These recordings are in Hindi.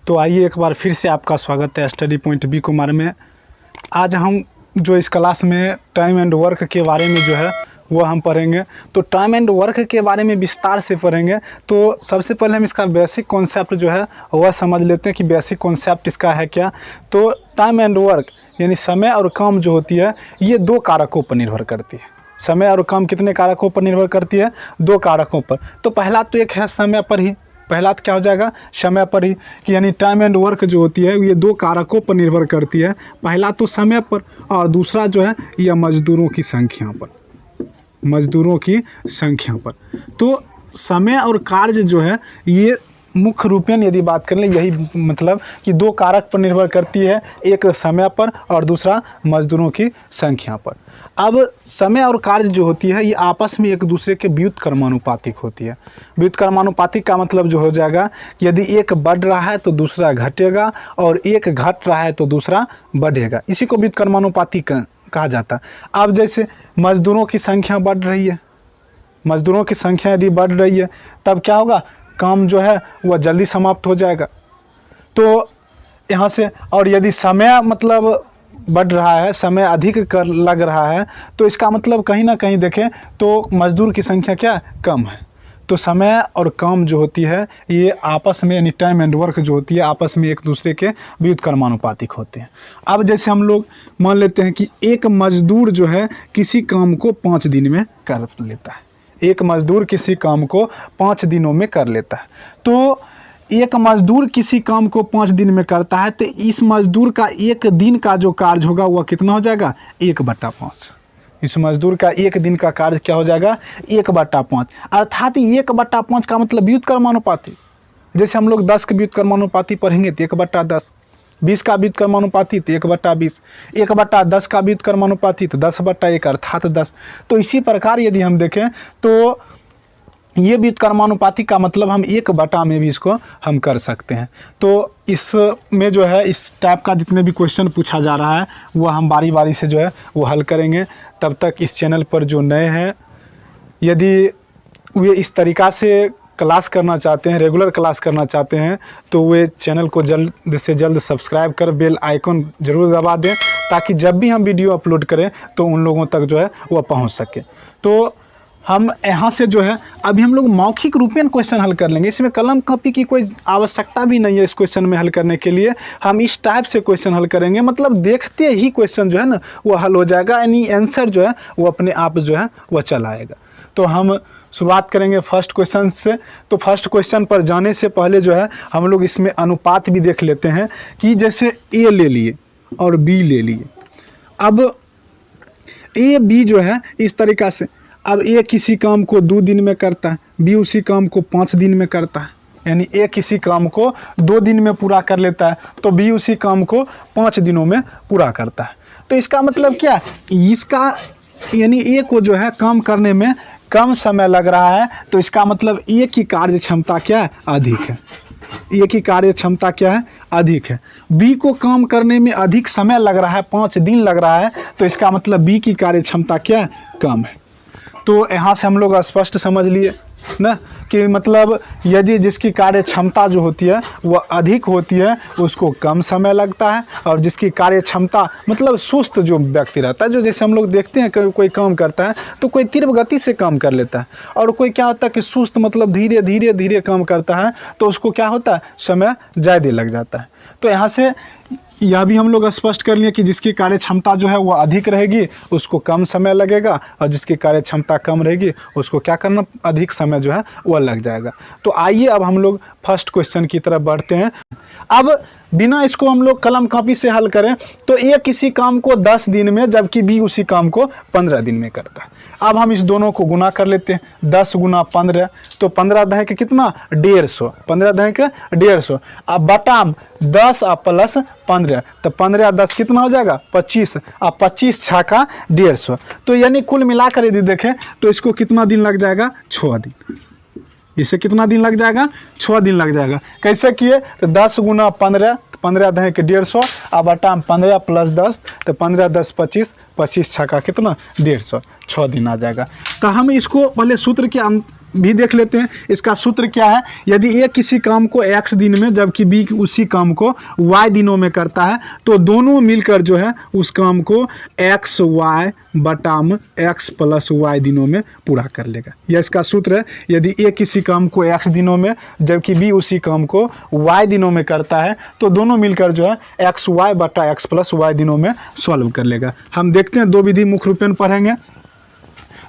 तो आइए एक बार फिर से आपका स्वागत है स्टडी पॉइंट बी कुमार में। आज हम जो इस क्लास में टाइम एंड वर्क के बारे में जो है वो हम पढ़ेंगे। तो टाइम एंड वर्क के बारे में विस्तार से पढ़ेंगे। तो सबसे पहले हम इसका बेसिक कॉन्सेप्ट जो है वह समझ लेते हैं कि बेसिक कॉन्सेप्ट इसका है क्या। तो टाइम एंड वर्क यानी समय और काम जो होती है ये दो कारकों पर निर्भर करती है। समय और काम कितने कारकों पर निर्भर करती है? दो कारकों पर। तो पहला तो एक है समय पर ही, पहला तो क्या हो जाएगा? समय पर ही, कि यानी टाइम एंड वर्क जो होती है ये दो कारकों पर निर्भर करती है। पहला तो समय पर और दूसरा जो है यह मजदूरों की संख्या पर, मजदूरों की संख्या पर। तो समय और कार्य जो है ये मुख्य रूपेण यदि बात करें यही मतलब कि दो कारक पर निर्भर करती है, एक समय पर और दूसरा मजदूरों की संख्या पर। अब समय और कार्य जो होती है ये आपस में एक दूसरे के व्युत्क्रमानुपातिक होती है। व्युत्क्रमानुपातिक का मतलब जो हो जाएगा कि यदि एक बढ़ रहा है तो दूसरा घटेगा और एक घट रहा है तो दूसरा बढ़ेगा। इसी को व्युत्क्रमानुपातिक कहा जाता है। अब जैसे मजदूरों की संख्या बढ़ रही है, मजदूरों की संख्या यदि बढ़ रही है तब क्या होगा? काम जो है वह जल्दी समाप्त हो जाएगा। तो यहाँ से और यदि समय मतलब बढ़ रहा है, समय अधिक कर लग रहा है तो इसका मतलब कहीं ना कहीं देखें तो मजदूर की संख्या क्या कम है। तो समय और काम जो होती है ये आपस में यानी टाइम एंड वर्क जो होती है आपस में एक दूसरे के व्युत्क्रमानुपातिक होते हैं। अब जैसे हम लोग मान लेते हैं कि एक मजदूर जो है किसी काम को 5 दिन में कर लेता है। एक मजदूर किसी काम को 5 दिनों में कर लेता है। तो एक मजदूर किसी काम को 5 दिन में करता है तो इस मजदूर का एक दिन का जो कार्य होगा वह कितना हो जाएगा? 1/5। इस मजदूर का एक दिन का कार्य क्या हो जाएगा? 1/5। अर्थात 1/5 का मतलब व्युत्क्रमानुपाती। जैसे हम लोग 10 के व्युत्क्रमानुपाती पढ़ेंगे तो 1/10, 20 का व्युत्क्रमानुपाती तो 1/20, 1/10 का व्युत्क्रमानुपाती तो 10/1 अर्थात 10। तो इसी प्रकार यदि हम देखें तो ये व्युत्क्रमानुपाती का मतलब हम 1/, में भी इसको हम कर सकते हैं। तो इसमें जो है इस टाइप का जितने भी क्वेश्चन पूछा जा रहा है वो हम बारी बारी से जो है वो हल करेंगे। तब तक इस चैनल पर जो नए हैं यदि वे इस तरीक़ा से क्लास करना चाहते हैं, रेगुलर क्लास करना चाहते हैं तो वे चैनल को जल्द से जल्द सब्सक्राइब कर बेल आइकन ज़रूर दबा दें ताकि जब भी हम वीडियो अपलोड करें तो उन लोगों तक जो है वह पहुंच सके। तो हम यहाँ से जो है अभी हम लोग मौखिक रूपेण क्वेश्चन हल कर लेंगे। इसमें कलम कॉपी की कोई आवश्यकता भी नहीं है इस क्वेश्चन में हल करने के लिए। हम इस टाइप से क्वेश्चन हल करेंगे, मतलब देखते ही क्वेश्चन जो है ना वो हल हो जाएगा, यानी आंसर जो है वो अपने आप जो है वह चला आएगा। तो हम शुरुआत करेंगे फर्स्ट क्वेश्चन से। तो फर्स्ट क्वेश्चन पर जाने से पहले जो है हम लोग इसमें अनुपात भी देख लेते हैं कि जैसे ए ले लिए और बी ले लिए। अब ए बी जो है इस तरीक़ा से, अब ए किसी काम को 2 दिन में करता है, बी उसी काम को 5 दिन में करता है। यानी ए किसी काम को 2 दिन में पूरा कर लेता है तो बी उसी काम को 5 दिनों में पूरा करता है। तो इसका मतलब क्या? इसका यानी ए को जो है काम करने में कम समय लग रहा है तो इसका मतलब ए की कार्य क्षमता क्या है? अधिक है। ए की कार्य क्षमता क्या है? अधिक है। बी को काम करने में अधिक समय लग रहा है, 5 दिन लग रहा है तो इसका मतलब बी की कार्य क्षमता क्या है? कम है। तो यहाँ से हम लोग स्पष्ट समझ लिए ना कि मतलब यदि जिसकी कार्य क्षमता जो होती है वह अधिक होती है उसको कम समय लगता है, और जिसकी कार्य क्षमता मतलब सुस्त जो व्यक्ति रहता है, जो जैसे हम लोग देखते हैं कोई काम करता है तो कोई तीव्र गति से काम कर लेता है, और कोई क्या होता है कि सुस्त मतलब धीरे धीरे धीरे काम करता है तो उसको क्या होता है? समय ज़्यादा लग जाता है। तो यहाँ से यह भी हम लोग स्पष्ट कर लिए कि जिसकी कार्य क्षमता जो है वो अधिक रहेगी उसको कम समय लगेगा, और जिसकी कार्य क्षमता कम रहेगी उसको क्या करना? अधिक समय जो है वह लग जाएगा। तो आइए अब हम लोग फर्स्ट क्वेश्चन की तरफ बढ़ते हैं। अब बिना इसको हम लोग कलम कॉपी से हल करें तो ए किसी काम को 10 दिन में जबकि बी उसी काम को 15 दिन में करता है। अब हम इस दोनों को गुना कर लेते हैं, 10 × 15 तो 15 दह के कितना? 150, 15 दह के 150। अब बटाम 10 और प्लस 15 तो 15 10 कितना हो जाएगा? 25, और 25 छाका 150। तो यानी कुल मिलाकर यदि देखें तो इसको कितना दिन लग जाएगा? 6 दिन। इसे कितना दिन लग जाएगा? 6 दिन लग जाएगा। कैसे किए? तो 10 × 15, 15 दह के 150, और बटा 15 + 10 तो 15 10 25, 25 छक्का कितना? 150, 6 दिन आ जाएगा। तो हम इसको पहले सूत्र के भी देख लेते हैं। इसका सूत्र क्या है, यदि ए किसी काम को x दिन में जबकि बी उसी काम को y दिनों में करता है तो दोनों मिलकर जो है उस काम को x y बटा में x प्लस y दिनों में पूरा कर लेगा। यह इसका सूत्र है। यदि ए किसी काम को x दिनों में जबकि बी उसी काम को y दिनों में करता है तो दोनों मिलकर जो है x y बटा x प्लस y दिनों में सॉल्व कर लेगा। हम देखते हैं दो विधि मुख्य रूपेण पढ़ेंगे।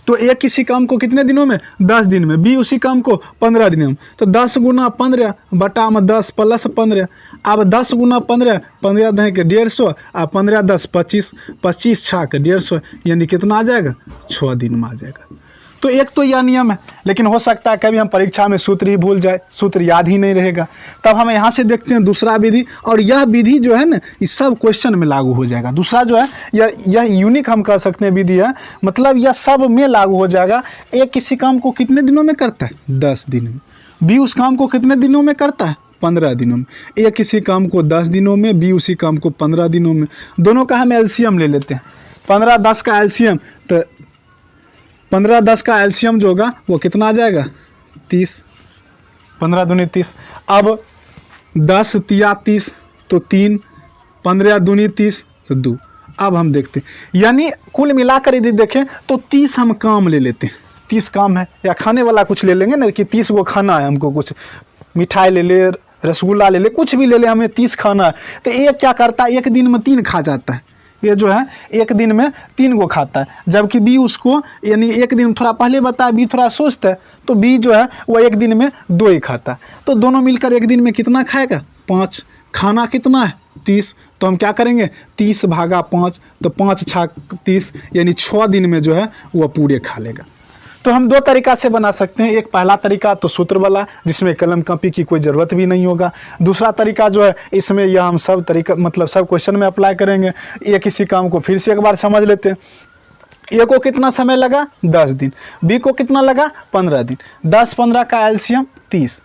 तो ए किसी काम को कितने दिनों में 10 दिन में, बी उसी काम को 15 दिनों में, तो 10 गुना 15 बटा में 10 प्लस 15। अब 10 गुना 15, 15 दह के 150, अब 15 10 25, 25 छः के 150, यानी कितना आ जाएगा 6 दिन में आ जाएगा। तो एक तो यह नियम है, लेकिन हो सकता है कभी हम परीक्षा में सूत्र ही भूल जाए, सूत्र याद ही नहीं रहेगा। तब हम यहाँ से देखते हैं दूसरा विधि, और यह विधि जो है ना इस सब क्वेश्चन में लागू हो जाएगा। दूसरा जो है यह यूनिक हम कह सकते हैं विधि है, मतलब यह सब में लागू हो जाएगा। ए किसी काम को कितने दिनों में करता है 10 दिन में, बी उस काम को कितने दिनों में करता है 15 दिनों में। ए किसी काम को 10 दिनों में, बी उसी काम को 15 दिनों में। दोनों का हम एलसीएम ले लेते हैं। 15 10 का एलसीएम, तो 15 10 का एलसीएम जो होगा वो कितना आ जाएगा 30, 15 दूनी 30। अब 10 तिया 30 तो 3, 15 दूनी 30 तो 2। अब हम देखते हैं, यानी कुल मिलाकर यदि देखें तो 30 हम काम ले लेते हैं। 30 काम है, या खाने वाला कुछ ले लेंगे ना कि 30 को खाना है हमको, कुछ मिठाई ले ले, रसगुल्ला ले ले, कुछ भी ले ले, हमें 30 खाना है। तो एक क्या करता है, एक दिन में 3 खा जाता है। ये जो है एक दिन में 3 को खाता है, जबकि बी उसको यानी एक दिन थोड़ा पहले बताया, बी थोड़ा सुस्त है, तो बी जो है वो एक दिन में 2 ही खाता है। तो दोनों मिलकर एक दिन में कितना खाएगा 5। खाना कितना है 30, तो हम क्या करेंगे 30 भागा 5, तो 5 छः 30, यानी 6 दिन में जो है वह पूरे खा लेगा। तो हम 2 तरीका से बना सकते हैं। एक पहला तरीका तो सूत्र वाला, जिसमें कलम कॉपी की कोई ज़रूरत भी नहीं होगा। दूसरा तरीका जो है इसमें यह हम सब तरीका मतलब सब क्वेश्चन में अप्लाई करेंगे। ये किसी काम को फिर से एक बार समझ लेते हैं। ए को कितना समय लगा 10 दिन, बी को कितना लगा 15 दिन। 10 15 का एलसीएम 30,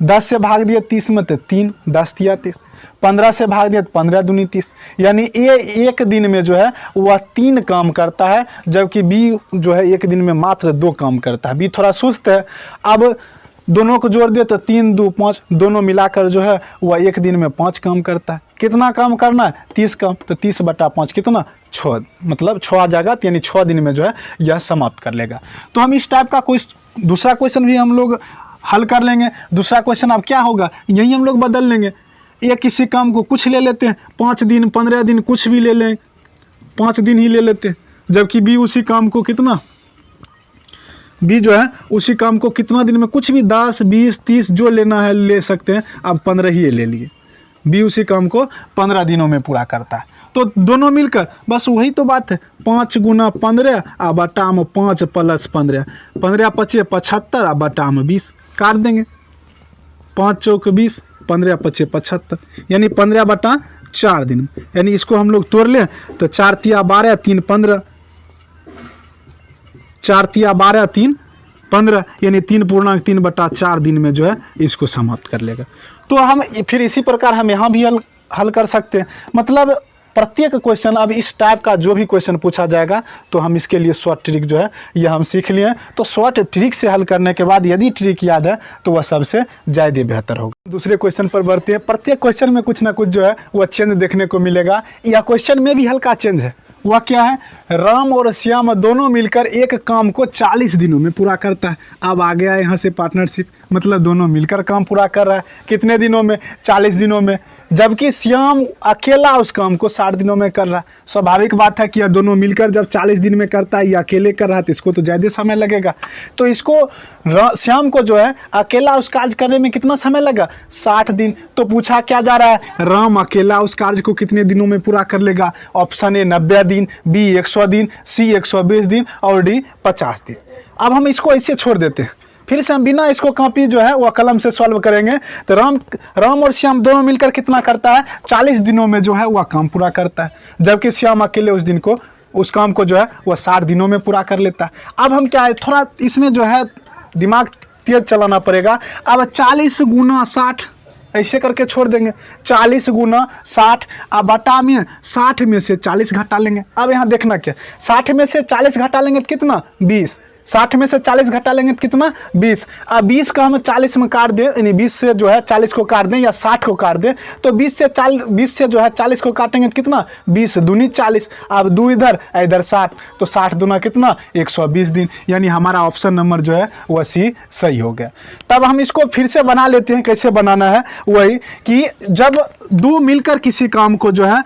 10 से भाग दिया 30 में तो 3, 10 तिया 30, 15 से भाग दिया 15 दूनी 30, यानी ए एक दिन में जो है वह 3 काम करता है, जबकि बी जो है एक दिन में मात्र 2 काम करता है। बी थोड़ा सुस्त है। अब दोनों को जोड़ दिया तो 3 2 5, दोनों मिलाकर जो है वह एक दिन में 5 काम करता है। कितना काम करना है 30 काम, तो 30 बटा 5 कितना 6, मतलब 6 आ जाएगा, यानी 6 दिन में जो है यह समाप्त कर लेगा। तो हम इस टाइप का दूसरा क्वेश्चन भी हम लोग हल कर लेंगे। दूसरा क्वेश्चन अब क्या होगा, यही हम लोग बदल लेंगे। एक किसी काम को कुछ ले लेते हैं, 5 दिन 15 दिन कुछ भी ले लें, 5 दिन ही ले लेते हैं, जबकि बी उसी काम को कितना, बी जो है उसी काम को कितना दिन में, कुछ भी 10 20 30 जो लेना है ले सकते हैं। अब 15 ही ले लिए, बी उसी काम को 15 दिनों में पूरा करता है। तो दोनों मिलकर बस वही तो बात है, 5 गुना 15 आ बटा में 5 प्लस 15, 15 5 75 आ बटा में 20 काट देंगे, 5 चौक 20, 15 5 75, यानी 15 बटा 4 दिन। यानी इसको हम लोग तोड़ लें तो 4 तिया 12 3 15, 4 तिया 12 3 15, यानी 3.3 बटा 4 दिन में जो है इसको समाप्त कर लेगा। तो हम फिर इसी प्रकार हम यहाँ भी हल कर सकते हैं। मतलब प्रत्येक क्वेश्चन अब इस टाइप का जो भी क्वेश्चन पूछा जाएगा तो हम इसके लिए शॉर्ट ट्रिक जो है यह हम सीख लिए। तो शॉर्ट ट्रिक से हल करने के बाद यदि ट्रिक याद है तो वह सबसे ज़्यादा बेहतर होगा। दूसरे क्वेश्चन पर बढ़ते हैं। प्रत्येक क्वेश्चन में कुछ ना कुछ जो है वह चेंज देखने को मिलेगा। यह क्वेश्चन में भी हल्का चेंज है। वह क्या है, राम और श्याम दोनों मिलकर एक काम को 40 दिनों में पूरा करता है। अब आ गया यहाँ से पार्टनरशिप, मतलब दोनों मिलकर काम पूरा कर रहा है। कितने दिनों में, 40 दिनों में, जबकि श्याम अकेला उस काम को 60 दिनों में कर रहा है। स्वाभाविक बात है कि यह दोनों मिलकर जब 40 दिन में करता है, या अकेले कर रहा है तो इसको तो ज़्यादा समय लगेगा। तो इसको श्याम को जो है अकेला उस कार्य करने में कितना समय लगा, 60 दिन। तो पूछा क्या जा रहा है, राम अकेला उस कार्य को कितने दिनों में पूरा कर लेगा। ऑप्शन ए 90 दिन, बी 100 दिन, सी 120 दिन और डी 50 दिन। अब हम इसको ऐसे छोड़ देते हैं, फिर से हम बिना इसको कॉपी जो है वह कलम से सॉल्व करेंगे। तो राम और श्याम दोनों मिलकर कितना करता है, 40 दिनों में जो है वह काम पूरा करता है, जबकि श्याम अकेले उस काम को जो है वह 60 दिनों में पूरा कर लेता है। अब हम क्या है, थोड़ा इसमें जो है दिमाग तेज चलाना पड़ेगा। अब 40 गुना 60 ऐसे करके छोड़ देंगे, 40 गुना 60 अब बटा में 60 में से 40 घटा लेंगे। अब यहाँ देखना क्या, 60 में से 40 घटा लेंगे तो कितना 20, 60 में से 40 घटा लेंगे तो कितना 20। अब 20 का हम 40 में काट दें, यानी 20 से जो है 40 को काट दें या 60 को काट दें, तो 20 से जो है 40 को काटेंगे तो कितना 20 दूनी 40। अब 2 इधर 60, तो 60 दूना कितना 120 दिन, यानी हमारा ऑप्शन नंबर जो है वह सी सही हो गया। तब हम इसको फिर से बना लेते हैं। कैसे बनाना है, वही कि जब दो मिलकर किसी काम को जो है,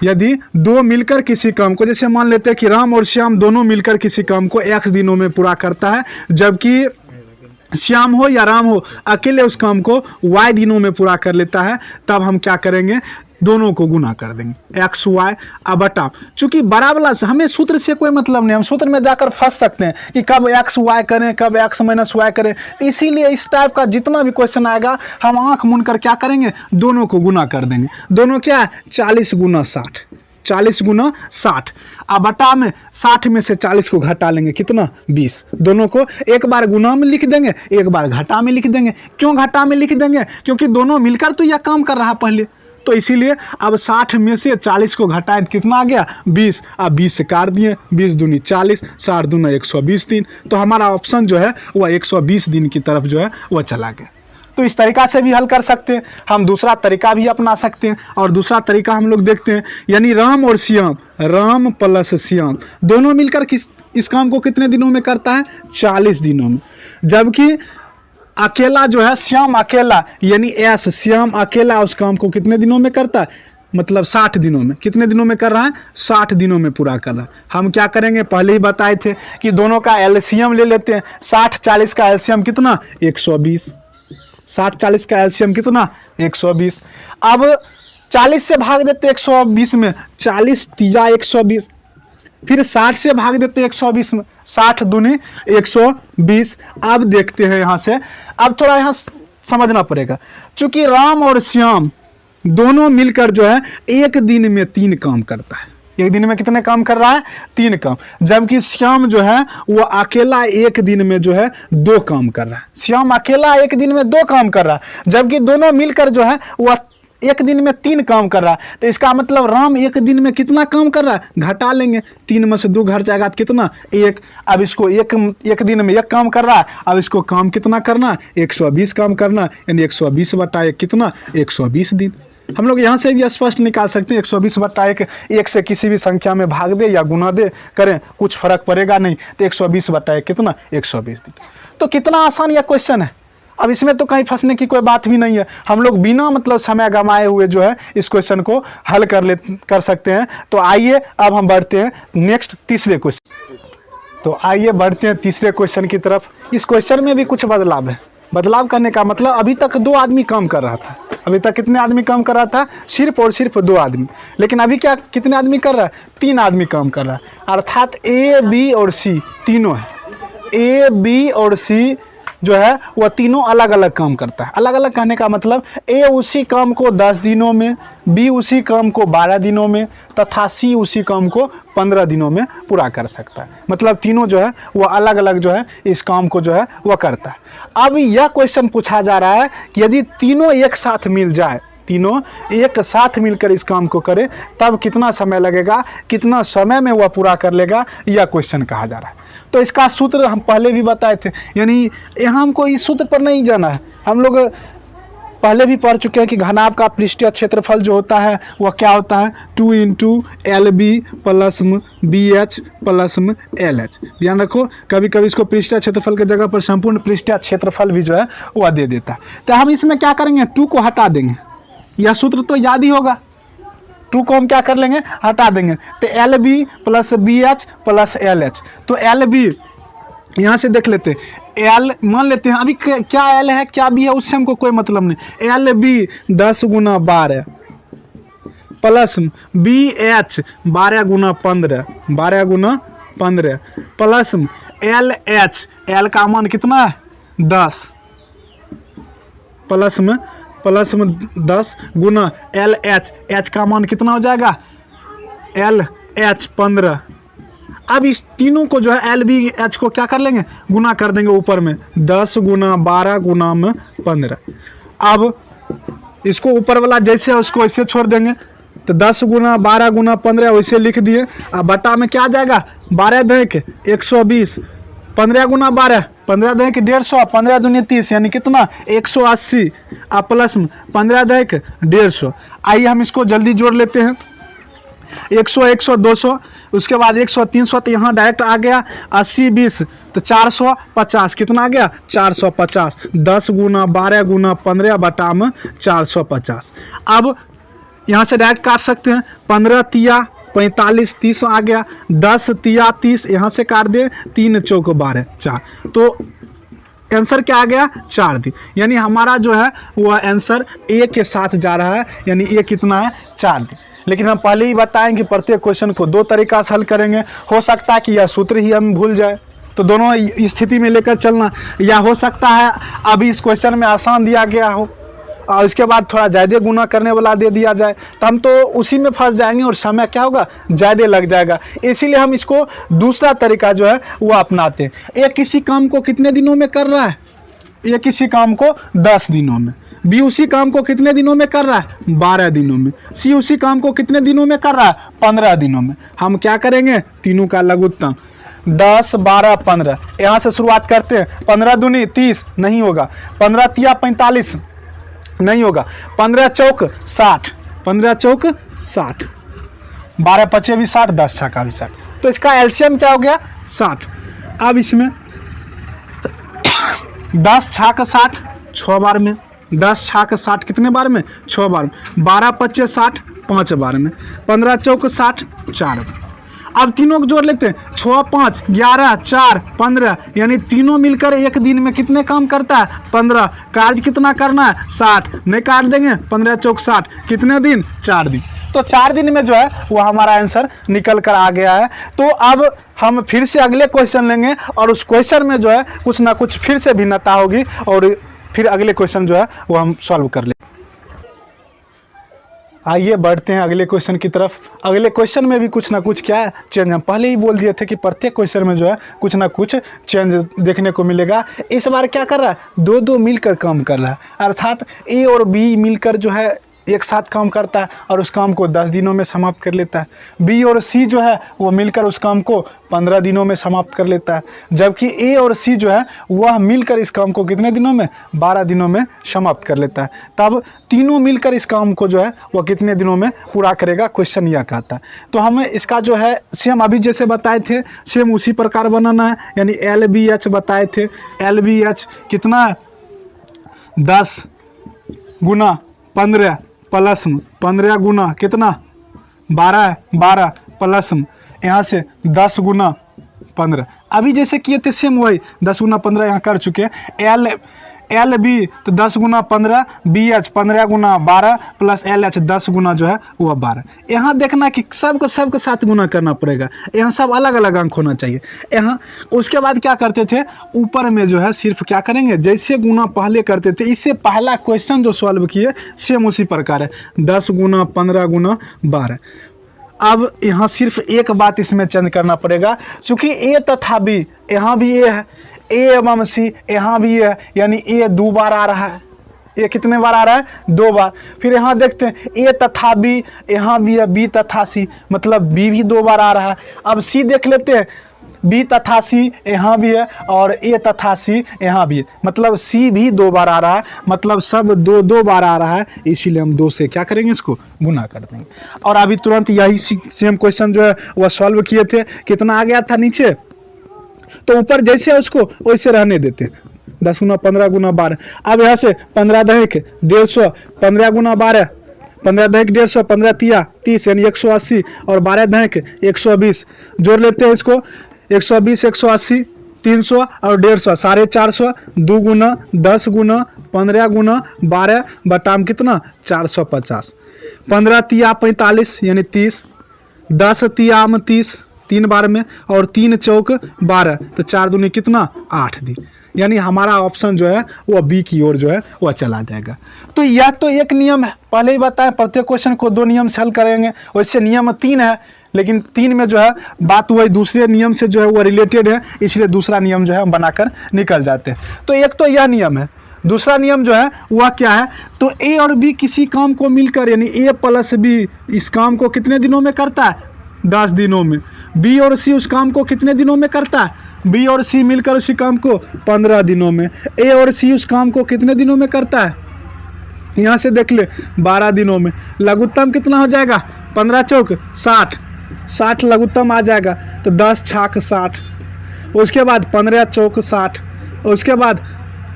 यदि दो मिलकर किसी काम को, जैसे मान लेते हैं कि राम और श्याम दोनों मिलकर किसी काम को x दिनों में पूरा करता है, जबकि श्याम हो या राम हो अकेले उस काम को y दिनों में पूरा कर लेता है, तब हम क्या करेंगे, दोनों को गुना कर देंगे एक्स वाई बटा। चूंकि बड़ा वाला हमें सूत्र से कोई मतलब नहीं, हम सूत्र में जाकर फंस सकते हैं कि कब एक्स वाई करें, कब एक्स माइनस वाई करें। इसीलिए इस टाइप का जितना भी क्वेश्चन आएगा हम आंख मूंद कर क्या करेंगे, दोनों को गुना कर देंगे। दोनों क्या है 40 गुना 60, 40 गुना 60। अब बटा में 60 में से 40 को घटा लेंगे कितना 20। दोनों को एक बार गुना में लिख देंगे, एक बार घटा में लिख देंगे। क्यों घटा में लिख देंगे, क्योंकि दोनों मिलकर तो यह काम कर रहा पहले, तो इसीलिए अब 60 में से 40 को घटाएं तो कितना आ गया 20। अब 20 से काट दिए, 20 दूनी 40, 60 दूना 120 दिन। तो हमारा ऑप्शन जो है वह 120 दिन की तरफ जो है वह चला गया। तो इस तरीका से भी हल कर सकते हैं। हम दूसरा तरीका भी अपना सकते हैं, और दूसरा तरीका हम लोग देखते हैं, यानी राम और श्याम, राम प्लस श्याम दोनों मिलकर इस काम को कितने दिनों में करता है 40 दिनों में। जबकि अकेला जो है श्याम अकेला, यानी एस श्याम अकेला उस काम को कितने दिनों में करता है, मतलब 60 दिनों में। कितने दिनों में कर रहा है 60 दिनों में पूरा कर रहा है। हम क्या करेंगे, पहले ही बताए थे कि दोनों का एलसीएम ले लेते हैं। 60-40 का एलसीएम कितना 120, 60-40 का एलसीएम कितना 120। अब 40 से भाग देते 120 में, 40 तिया 120, फिर 60 से भाग देते 120 में, 60 दूनी 120। अब देखते हैं यहाँ से, अब थोड़ा यहाँ समझना पड़ेगा। चूंकि राम और श्याम दोनों मिलकर जो है एक दिन में 3 काम करता है। एक दिन में कितने काम कर रहा है 3 काम, जबकि श्याम जो है वो अकेला एक दिन में जो है 2 काम कर रहा है। श्याम अकेला एक दिन में 2 काम कर रहा है, जबकि दोनों मिलकर जो है वह एक दिन में 3 काम कर रहा है। तो इसका मतलब राम एक दिन में कितना काम कर रहा है, घटा लेंगे, 3 में से 2 घट जाएगा तो कितना 1। अब इसको एक दिन में 1 काम कर रहा है, अब इसको काम कितना करना 120 काम करना, यानी 120 बटा 1 कितना 120 दिन। हम लोग यहाँ से भी स्पष्ट निकाल सकते हैं 120 बटा 1, 1 से किसी भी संख्या में भाग दे या गुना दे करें कुछ फर्क पड़ेगा नहीं, तो 120 बटा 1 कितना 120 दिन। तो कितना आसान यह क्वेश्चन है। अब इसमें तो कहीं फंसने की कोई बात भी नहीं है। हम लोग बिना मतलब समय गंवाए हुए जो है इस क्वेश्चन को हल कर सकते हैं। तो आइए अब हम बढ़ते हैं नेक्स्ट तीसरे क्वेश्चन। तो आइए बढ़ते हैं तीसरे क्वेश्चन की तरफ। इस क्वेश्चन में भी कुछ बदलाव है। बदलाव करने का मतलब अभी तक 2 आदमी काम कर रहा था। अभी तक कितने आदमी काम कर रहा था, सिर्फ और सिर्फ 2 आदमी। लेकिन अभी क्या कितने आदमी कर रहा है 3 आदमी काम कर रहा है। अर्थात ए बी और सी तीनों है। ए बी और सी जो है वह तीनों अलग अलग काम करता है। अलग अलग कहने का मतलब ए उसी काम को 10 दिनों में, बी उसी काम को 12 दिनों में, तथा सी उसी काम को 15 दिनों में पूरा कर सकता है। मतलब तीनों जो है वह अलग अलग जो है इस काम को जो है वह करता है। अब यह क्वेश्चन पूछा जा रहा है कि यदि तीनों एक साथ मिल जाए, तीनों एक साथ मिलकर इस काम को करे, तब कितना समय लगेगा, कितना समय में वह पूरा कर लेगा, यह क्वेश्चन कहा जा रहा है। तो इसका सूत्र हम पहले भी बताए थे, यानी यहाँ हमको इस सूत्र पर नहीं जाना है। हम लोग पहले भी पढ़ चुके हैं कि घनाभ का पृष्ठीय क्षेत्रफल जो होता है वह क्या होता है 2 × LB plus BH plus LH। ध्यान रखो, कभी कभी इसको पृष्ठीय क्षेत्रफल की जगह पर संपूर्ण पृष्ठीय क्षेत्रफल भी जो है वह दे देता है। तो हम इसमें क्या करेंगे, 2 को हटा देंगे। यह सूत्र तो याद ही होगा। 2 को हम क्या कर लेंगे, हटा देंगे। तो LB plus BH plus LH। तो LB यहाँ से देख लेते हैं, L मान लेते हैं, अभी क्या L है क्या B है उससे हमको कोई मतलब नहीं। LB 10 × 12 plus BH 12 × 15, 12 × 15 plus LH, L का मान कितना है 10, प्लस में 10 गुना LH, H का मान कितना हो जाएगा LH 15। अब इस तीनों को जो है LBH को क्या कर लेंगे, गुना कर देंगे ऊपर में 10 × 12 × 15। अब इसको ऊपर वाला जैसे है उसको ऐसे छोड़ देंगे, तो 10 × 12 × 15 वैसे लिख दिए। अब बटा में क्या आ जाएगा 12 × 120 15 गुना 12, 15 दहेक 150, 15 दूनी 30 यानी कितना 180 अब प्लस में 15 दहेक 150। आइए हम इसको जल्दी जोड़ लेते हैं। 100 100 200, उसके बाद 100 300, तो यहाँ डायरेक्ट आ गया 80 20 तो 450, कितना आ गया 450। 10 गुना 12 गुना 15 बटा में 450। अब यहाँ से डायरेक्ट काट सकते हैं। 15 तिया 45, 30 आ गया। 10 तिया 30, यहाँ से काट दे, 3 चौक 12 4, तो आंसर क्या आ गया 4 दिन। यानी हमारा जो है वह आंसर ए के साथ जा रहा है, यानी ए कितना है 4 दिन। लेकिन हम पहले ही बताएं कि प्रत्येक क्वेश्चन को 2 तरीका से हल करेंगे। हो सकता है कि यह सूत्र ही हम भूल जाए, तो दोनों स्थिति में लेकर चलना, या हो सकता है अभी इस क्वेश्चन में आसान दिया गया हो और इसके बाद थोड़ा ज़्यादा गुना करने वाला दे दिया जाए, तो हम तो उसी में फंस जाएंगे और समय क्या होगा ज़्यादा लग जाएगा। इसीलिए हम इसको दूसरा तरीका जो है वो अपनाते हैं। ये किसी काम को कितने दिनों में कर रहा है, ये किसी काम को 10 दिनों में। बी उसी काम को कितने दिनों में कर रहा है 12 दिनों में। सी उसी काम को कितने दिनों में कर रहा है 15 दिनों में। हम क्या करेंगे, तीनों का लघुत्तम 10 12 15, यहाँ से शुरुआत करते हैं। 15 दूनी 30 नहीं होगा, 15 तिया 45 नहीं होगा, 15 चौक 60, 15 चौक 60, 12 पचे भी 60, 10 छक्का भी 60, तो इसका एलसीएम क्या हो गया 60। अब इसमें 10 छाक 60 6 बार में, 10 छाक 60 कितने बार में 6 बार में, 12 पच्चे 60 5 बार में, 15 चौक 60 4 बार। अब तीनों को जोड़ लेते हैं, 6 5 11 4 15, यानी तीनों मिलकर एक दिन में कितने काम करता है 15। कार्य कितना करना है 60, नहीं काट देंगे, 15 चौक 60, कितने दिन 4 दिन। तो 4 दिन में जो है वो हमारा आंसर निकल कर आ गया है। तो अब हम फिर से अगले क्वेश्चन लेंगे और उस क्वेश्चन में जो है कुछ ना कुछ फिर से भिन्नता होगी और फिर अगले क्वेश्चन जो है वो हम सॉल्व कर लेंगे। आइए बढ़ते हैं अगले क्वेश्चन की तरफ। अगले क्वेश्चन में भी कुछ ना कुछ क्या है चेंज, हम पहले ही बोल दिए थे कि प्रत्येक क्वेश्चन में जो है कुछ ना कुछ चेंज देखने को मिलेगा। इस बार क्या कर रहा है 2-2 मिलकर काम कर रहा है, अर्थात ए और बी मिलकर जो है एक साथ काम करता है और उस काम को 10 दिनों में समाप्त कर लेता है। बी और सी जो है वो मिलकर उस काम को 15 दिनों में समाप्त कर लेता है, जबकि ए और सी जो है वह मिलकर इस काम को कितने दिनों में 12 दिनों में समाप्त कर लेता है। तब तीनों मिलकर इस काम को जो है वह कितने दिनों में पूरा करेगा, क्वेश्चन यह कहता है। तो हमें इसका जो है सेम अभी जैसे बताए थे सेम उसी प्रकार बनाना है, यानी LBH बताए थे। LBH कितना है 10 गुना 15 प्लस में 15 गुना कितना 12 12 प्लस में यहाँ से 10 गुना 15। अभी जैसे किए थे सेम वही 10 गुना 15 यहाँ कर चुके हैं। LB तो 10 गुना 15, BH 15 गुना 12 प्लस LH 10 गुना जो है वह 12। यहाँ देखना कि सबको सबके साथ गुना करना पड़ेगा, यहाँ सब अलग अलग अंक होना चाहिए यहाँ। उसके बाद क्या करते थे ऊपर में जो है सिर्फ क्या करेंगे जैसे गुना पहले करते थे, इससे पहला क्वेश्चन जो सॉल्व किए सेम उसी प्रकार है 10 गुना 15 गुना 12। अब यहाँ सिर्फ एक बात इसमें चेंज करना पड़ेगा, चूँकि ए तथा बी यहाँ भी ए है, ए एवं सी यहाँ भी है, यानी ए 2 बार आ रहा है। ए कितने बार आ रहा है 2 बार। फिर यहाँ देखते हैं ए तथा बी यहाँ भी है, बी तथा सी मतलब बी भी 2 बार आ रहा है। अब सी देख लेते हैं, बी तथा सी यहाँ भी है और ए तथा सी यहाँ भी है, मतलब सी भी 2 बार आ रहा है, मतलब सब 2-2 बार आ रहा है। इसीलिए हम 2 से क्या करेंगे इसको गुना कर देंगे। और अभी तुरंत यही सेम क्वेश्चन जो है वह सॉल्व किए थे, कितना आ गया था नीचे, तो ऊपर जैसे उसको वैसे रहने देते 10 गुना 15 गुना 12। अब यहाँ से 15 दहेक 150, 15 गुना 12, 15 दहेक 150, 15 तिया 30 यानी 180 और 12 दहेक 120। जोड़ लेते हैं इसको 120 180 300 और 150 450, 2 गुना 10 गुना 15 गुना 12 बटाम कितना 450। 15 तिया 45 यानी 30, 10 तिया 30 3 बार में और 3 चौक 12, तो 4 दूनी कितना 8 दिन। यानी हमारा ऑप्शन जो है वह बी की ओर जो है वह चला जाएगा। तो यह तो एक नियम है, पहले ही बताएं प्रत्येक क्वेश्चन को 2 नियम से हल करेंगे, वैसे नियम 3 है, लेकिन 3 में जो है बात वही दूसरे नियम से जो है वह रिलेटेड है, इसलिए दूसरा नियम जो है हम बनाकर निकल जाते हैं। तो एक तो यह नियम है, दूसरा नियम जो है वह क्या है, तो ए और बी किसी काम को मिलकर यानी ए प्लस बी इस काम को कितने दिनों में करता है 10 दिनों में। बी और सी उस काम को कितने दिनों में करता है बी और सी मिलकर उसी काम को 15 दिनों में। ए और सी उस काम को कितने दिनों में करता है, यहाँ से देख ले 12 दिनों में। लघुत्तम कितना हो जाएगा, 15 चौक 60, 60 लघुत्तम आ जाएगा, तो 10 छाक 60, उसके बाद 15 चौक 60, उसके बाद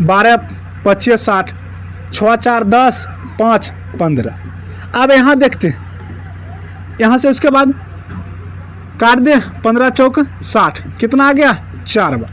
12 25 60, 6 4 10, 5 15। अब यहाँ देखते हैं, यहाँ से उसके बाद काट दे, 15 चौक 60, कितना आ गया 4 बार।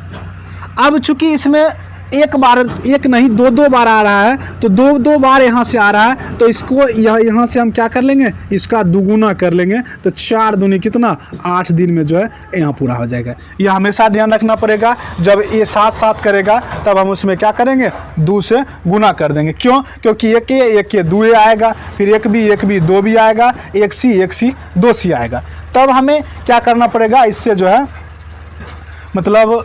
अब चूंकि इसमें एक बार, एक नहीं दो बार आ रहा है, तो दो बार यहाँ से आ रहा है, तो इसको यहाँ से हम क्या कर लेंगे, इसका दुगुना कर लेंगे, तो 4 दूनी कितना 8 दिन में जो है यहाँ पूरा हो जाएगा। ये हमेशा ध्यान रखना पड़ेगा, जब ये साथ साथ करेगा तब हम उसमें क्या करेंगे, 2 से गुना कर देंगे। क्यों, क्योंकि एक ये 2 आएगा, फिर एक भी 2 भी आएगा, एक सी 2 सी आएगा। तब हमें क्या करना पड़ेगा, इससे जो है मतलब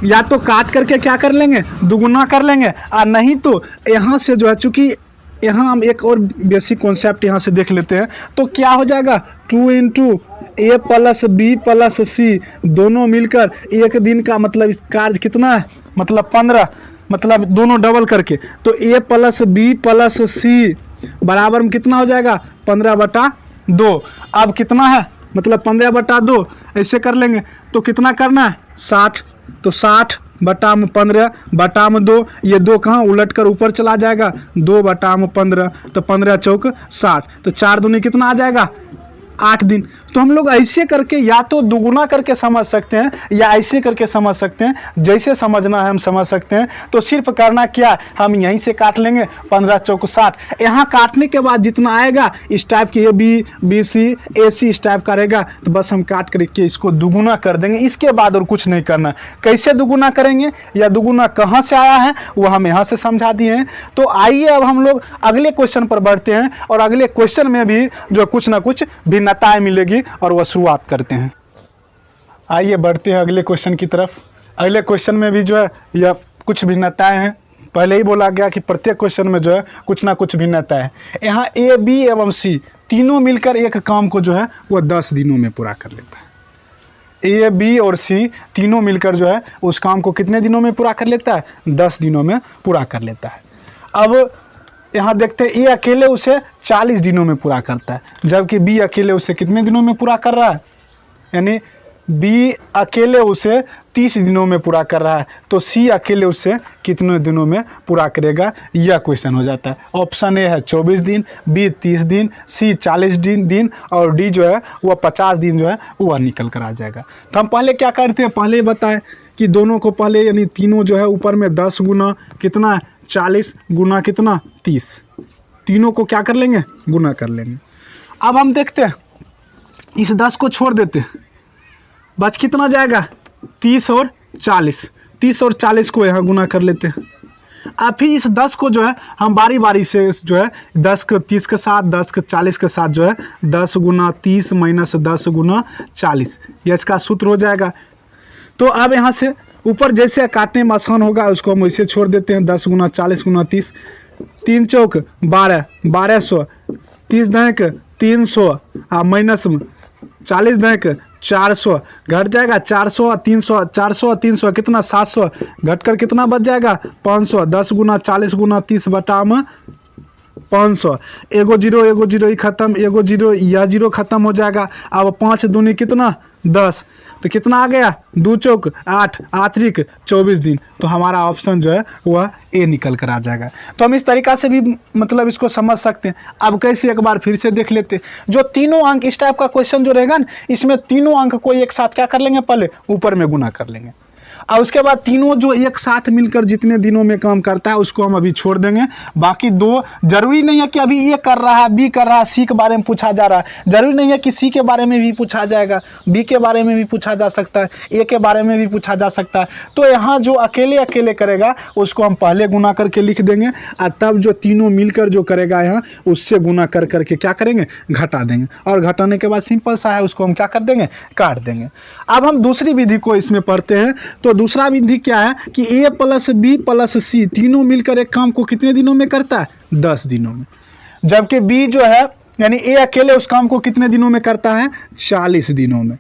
या तो काट करके क्या कर लेंगे, दुगुना कर लेंगे, और नहीं तो यहाँ से जो है, चूँकि यहाँ हम एक और बेसिक कॉन्सेप्ट यहाँ से देख लेते हैं, तो क्या हो जाएगा 2 इंटू ए प्लस बी प्लस सी, दोनों मिलकर एक दिन का मतलब कार्य कितना है, मतलब 15, मतलब दोनों डबल करके, तो ए प्लस बी प्लस सी बराबर में कितना हो जाएगा 15/2। अब कितना है, मतलब 15/2 ऐसे कर लेंगे, तो कितना करना है 60, तो 60/15/2, ये 2 कहाँ उलट कर ऊपर चला जाएगा, 2/15, तो 15 चौक 60, तो 4 दूनी कितना आ जाएगा 8 दिन। तो हम लोग ऐसे करके या तो दुगुना करके समझ सकते हैं या ऐसे करके समझ सकते हैं, जैसे समझना है हम समझ सकते हैं। तो सिर्फ करना क्या, हम यहीं से काट लेंगे 15 चौक 60। यहाँ काटने के बाद जितना आएगा इस टाइप के, ए बी बी सी ए सी इस टाइप का रहेगा, तो बस हम काट करके इसको दुगुना कर देंगे। इसके बाद और कुछ नहीं करना। कैसे दुगुना करेंगे या दुगुना कहाँ से आया है वो हम यहाँ से समझा दिए हैं। तो आइए अब हम लोग अगले क्वेश्चन पर बढ़ते हैं, और अगले क्वेश्चन में भी जो कुछ ना कुछ भिन्नताएँ मिलेगी, और वह शुरुआत करते हैं। आइए बढ़ते हैं अगले क्वेश्चन की तरफ। अगले क्वेश्चन में भी जो है यह कुछ भिन्नताएं हैं। पहले ही बोला गया कि प्रत्येक क्वेश्चन में जो है कुछ ना कुछ भिन्नता है। यहाँ ए बी एवं सी तीनों मिलकर एक काम को जो है वह 10 दिनों में पूरा कर लेता है। ए बी और सी तीनों मिलकर जो है उस काम को कितने दिनों में पूरा कर लेता है, 10 दिनों में पूरा कर लेता है। अब यहाँ देखते हैं, ए अकेले उसे 40 दिनों में पूरा करता है, जबकि बी अकेले उसे कितने दिनों में पूरा कर रहा है, यानी बी अकेले उसे 30 दिनों में पूरा कर रहा है, तो सी अकेले उसे कितने दिनों में पूरा करेगा, यह क्वेश्चन हो जाता है। ऑप्शन ए है 24 दिन, बी 30 दिन, सी 40 दिन और डी जो है वह 50 दिन जो है वह निकल कर आ जाएगा। तो हम पहले क्या करते हैं, पहले बताएं कि दोनों को पहले, यानी तीनों जो है ऊपर में 10 गुना कितना 40 गुना कितना 30, तीनों को क्या कर लेंगे, गुना कर लेंगे। अब हम देखते हैं, इस 10 को छोड़ देते हैं, बच कितना जाएगा 30 और 40, 30 और 40 को यहाँ गुना कर लेते हैं। अब फिर इस 10 को जो है हम बारी बारी से जो है 10 को 30 के साथ, 10 को 40 के साथ जो है 10 गुना 30 माइनस 10 गुना 40, यह इसका सूत्र हो जाएगा। तो अब यहाँ से ऊपर जैसे काटने में आसान होगा उसको हम वैसे छोड़ देते हैं, 10 गुना 40 गुना 30, 3 चौक 12, 1200, 30 दहक 300 माइनस 40 दहक 400, घट जाएगा 400 300, 400 300 कितना 700, घट कर कितना बच जाएगा 500, 10 गुना 40 गुना 30 बटा में 500, एगो जीरो ही खत्म, एगो जीरो या जीरो खत्म हो जाएगा। अब 5 दूनी कितना 10, तो कितना आ गया 2 चौक 8, आतरिक 24 दिन। तो हमारा ऑप्शन जो है वह ए निकल कर आ जाएगा। तो हम इस तरीक़ा से भी मतलब इसको समझ सकते हैं। अब कैसे, एक बार फिर से देख लेते हैं। जो तीनों अंक इस टाइप का क्वेश्चन जो रहेगा ना, इसमें तीनों अंक को एक साथ क्या कर लेंगे, पहले ऊपर में गुना कर लेंगे, और उसके बाद तीनों जो एक साथ मिलकर जितने दिनों में काम करता है उसको हम अभी छोड़ देंगे। बाकी 2 जरूरी नहीं है कि अभी ए कर रहा है, बी कर रहा है, सी के बारे में पूछा जा रहा है, जरूरी नहीं है कि सी के बारे में भी पूछा जाएगा, बी के बारे में भी पूछा जा सकता है, ए के बारे में भी पूछा जा सकता है। तो यहाँ जो अकेले अकेले करेगा उसको हम पहले गुना करके लिख देंगे, और तब जो तीनों मिलकर जो करेगा यहाँ उससे गुना कर करके क्या करेंगे, घटा देंगे, और घटाने के बाद सिंपल सा है उसको हम क्या कर देंगे, काट देंगे। अब हम दूसरी विधि को इसमें पढ़ते हैं। तो दूसरा विधि क्या है कि ए प्लस बी प्लस सी तीनों मिलकर एक काम को कितने दिनों में करता है, 10 दिनों में, जबकि बी जो है यानी ए अकेले उस काम को कितने दिनों में करता है, 40 दिनों में।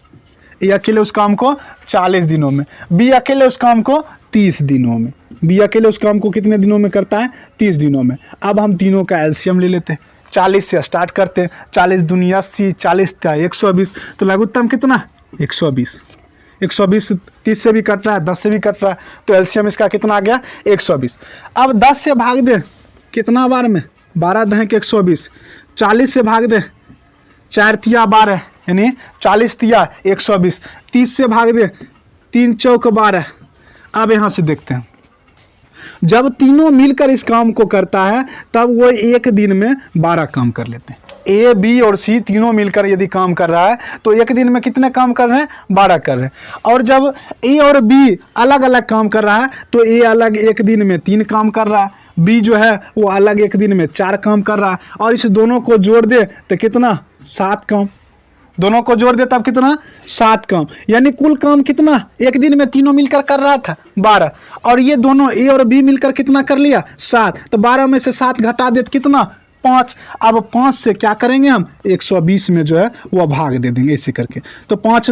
ए अकेले उस काम को 40 दिनों में, बी अकेले उस काम को 30 दिनों में, बी अकेले उस काम को कितने दिनों में करता है? 30 दिनों में। अब हम तीनों का एलसीएम ले लेते हैं, 40 से स्टार्ट करते हैं, 40 दूनी 80, 40 का 120, तो लघुत्तम कितना? 120। 120 30 से भी कट रहा है, 10 से भी कट रहा है, तो एलसीएम इसका कितना आ गया? 120। अब 10 से भाग दे कितना बार में? 12 दहें के 120। 40 से भाग दे 4 तिया 12, यानी 40 तिया 120। 30 से भाग दे 3 चौक 12। अब यहाँ से देखते हैं, जब तीनों मिलकर इस काम को करता है तब वो एक दिन में 12 काम कर लेते हैं। ए, बी और सी तीनों मिलकर यदि काम कर रहा है तो एक दिन में कितने काम कर रहे हैं? 12 कर रहे हैं। और जब ए और बी अलग अलग काम कर रहा है तो ए अलग एक दिन में 3 काम कर रहा है, बी जो है वो अलग एक दिन में 4 काम कर रहा है, और इस दोनों को जोड़ दे तो कितना? 7 काम। दोनों को जोड़ दे तब कितना? 7 काम। यानी कुल काम कितना एक दिन में तीनों मिलकर कर रहा था? 12। और ये दोनों ए और बी मिलकर कितना कर लिया? 7। तो 12 में से 7 घटा दे तो कितना? 5। अब 5 से क्या करेंगे हम? 120 में जो है वह भाग दे देंगे ऐसे करके। तो 5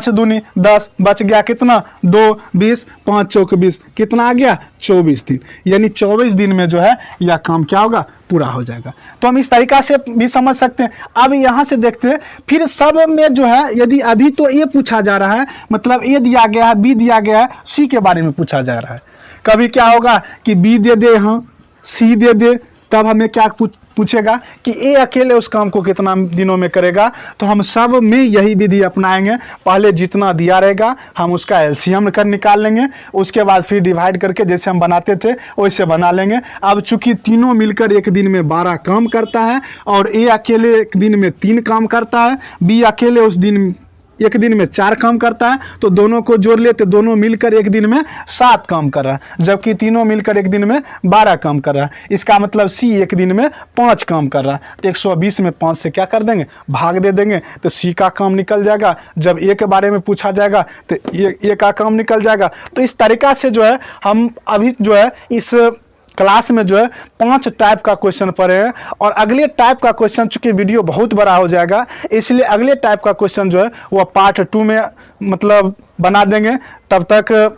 दूनी 10, बच गया कितना? 2, 20, 5 चौक 20, कितना आ गया? 24 दिन। यानी 24 दिन में जो है यह काम क्या होगा? पूरा हो जाएगा। तो हम इस तरीका से भी समझ सकते हैं। अब यहाँ से देखते हैं, फिर सब में जो है यदि अभी तो ए पूछा जा रहा है, मतलब ए दिया गया है, बी दिया गया है, सी के बारे में पूछा जा रहा है। कभी क्या होगा कि बी दे दे, हाँ सी दे दे, तब हमें क्या पूछेगा कि ए अकेले उस काम को कितना दिनों में करेगा। तो हम सब में यही विधि अपनाएंगे, पहले जितना दिया रहेगा हम उसका एलसीएम कर निकाल लेंगे, उसके बाद फिर डिवाइड करके जैसे हम बनाते थे वैसे बना लेंगे। अब चूंकि तीनों मिलकर एक दिन में 12 काम करता है और ए अकेले एक दिन में 3 काम करता है, बी अकेले उस दिन एक दिन में 4 काम करता है, तो दोनों को जोड़ ले तो दोनों मिलकर एक दिन में 7 काम कर रहा है, जबकि तीनों मिलकर एक दिन में 12 काम कर रहा है। इसका मतलब सी एक दिन में 5 काम कर रहा है। तो 120 में 5 से क्या कर देंगे? भाग दे देंगे, तो सी का काम निकल जाएगा। जब ए के बारे में पूछा जाएगा तो ए का काम निकल जाएगा। तो इस तरीका से जो है हम अभी जो है इस क्लास में जो है 5 टाइप का क्वेश्चन पढ़े हैं, और अगले टाइप का क्वेश्चन, चूंकि वीडियो बहुत बड़ा हो जाएगा इसलिए अगले टाइप का क्वेश्चन जो है वह पार्ट 2 में मतलब बना देंगे। तब तक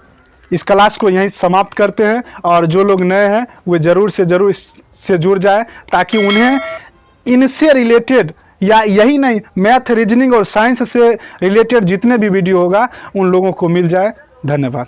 इस क्लास को यहीं समाप्त करते हैं, और जो लोग नए हैं वे ज़रूर से ज़रूर इससे जुड़ जाए, ताकि उन्हें इनसे रिलेटेड या यही नहीं मैथ, रीजनिंग और साइंस से रिलेटेड जितने भी वीडियो होगा उन लोगों को मिल जाए। धन्यवाद।